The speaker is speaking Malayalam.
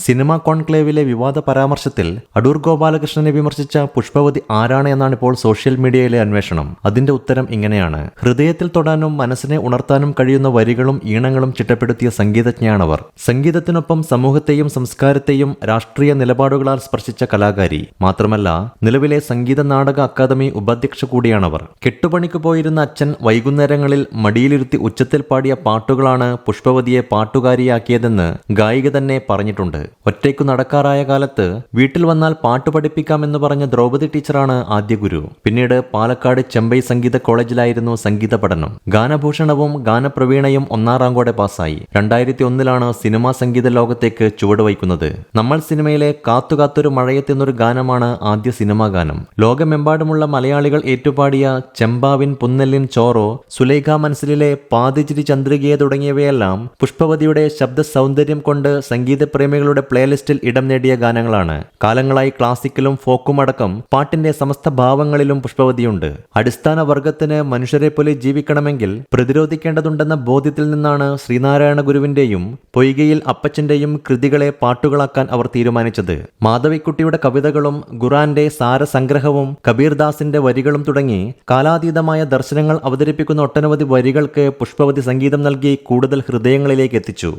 സിനിമാ കോൺക്ലേവിലെ വിവാദ പരാമർശത്തിൽ അടൂർ ഗോപാലകൃഷ്ണനെ വിമർശിച്ച പുഷ്പവതി ആരാണ് എന്നാണ് ഇപ്പോൾ സോഷ്യൽ മീഡിയയിലെ അന്വേഷണം. അതിന്റെ ഉത്തരം ഇങ്ങനെയാണ്. ഹൃദയത്തിൽ തൊടാനും മനസ്സിനെ ഉണർത്താനും കഴിയുന്ന വരികളും ഈണങ്ങളും ചിട്ടപ്പെടുത്തിയ സംഗീതജ്ഞയാണവർ. സംഗീതത്തിനൊപ്പം സമൂഹത്തെയും സംസ്കാരത്തെയും രാഷ്ട്രീയ നിലപാടുകളാൽ സ്പർശിച്ച കലാകാരി മാത്രമല്ല, നിലവിലെ സംഗീത നാടക അക്കാദമി ഉപാധ്യക്ഷ കൂടിയാണവർ. കെട്ടുപണിക്ക് പോയിരുന്ന അച്ഛൻ വൈകുന്നേരങ്ങളിൽ മടിയിലിരുത്തി ഉച്ചത്തിൽ പാടിയ പാട്ടുകളാണ് പുഷ്പവതിയെ പാട്ടുകാരിയാക്കിയതെന്ന് ഗായിക തന്നെ പറഞ്ഞിട്ടുണ്ട്. ഒറ്റയ്ക്കു നടക്കാറായ കാലത്ത് വീട്ടിൽ വന്നാൽ പാട്ട് പഠിപ്പിക്കാമെന്ന് പറഞ്ഞ ദ്രൗപദി ടീച്ചറാണ് ആദ്യ ഗുരു. പിന്നീട് പാലക്കാട് ചെമ്പൈ സംഗീത കോളേജിലായിരുന്നു സംഗീത പഠനം. ഗാനഭൂഷണവും ഗാനപ്രവീണയും 1ാം റാങ്കോടെ പാസ്സായി. 2001 സിനിമാ സംഗീത ലോകത്തേക്ക് ചുവടുവയ്ക്കുന്നത്. നമ്മൾ സിനിമയിലെ കാത്തുകാത്തൊരു മഴയത്തെന്നൊരു ഗാനമാണ് ആദ്യ സിനിമാ ഗാനം. ലോകമെമ്പാടുമുള്ള മലയാളികൾ ഏറ്റുപാടിയ ചെമ്പാവിൻ പുന്നെല്ലിൻ ചോറോ, സുലൈഖ മനസ്സിലെ പാതിച്ചിരി ചന്ദ്രികയെ തുടങ്ങിയവയെല്ലാം പുഷ്പവതിയുടെ ശബ്ദ സൗന്ദര്യം കൊണ്ട് സംഗീതപ്രേമികളുടെ പ്ലേലിസ്റ്റിൽ ഇടം നേടിയ ഗാനങ്ങളാണ്. കാലങ്ങളായി ക്ലാസിക്കലും ഫോക്കും അടക്കം പാട്ടിന്റെ സമസ്ത ഭാവങ്ങളിലും പുഷ്പവതിയുണ്ട്. അടിസ്ഥാന വർഗത്തിന് മനുഷ്യരെ പോലെ ജീവിക്കണമെങ്കിൽ പ്രതിരോധിക്കേണ്ടതുണ്ടെന്ന ബോധ്യത്തിൽ നിന്നാണ് ശ്രീനാരായണ ഗുരുവിന്റെയും പൊയ്കയിൽ അപ്പച്ചന്റെയും കൃതികളെ പാട്ടുകളാക്കാൻ അവർ തീരുമാനിച്ചത്. മാധവിക്കുട്ടിയുടെ കവിതകളും ഖുർആന്റെ സാരസംഗ്രഹവും കബീർദാസിന്റെ വരികളും തുടങ്ങി കാലാതീതമായ ദർശനങ്ങൾ അവതരിപ്പിക്കുന്ന ഒട്ടനവധി വരികൾക്ക് പുഷ്പവതി സംഗീതം നൽകി കൂടുതൽ ഹൃദയങ്ങളിലേക്ക് എത്തിച്ചു.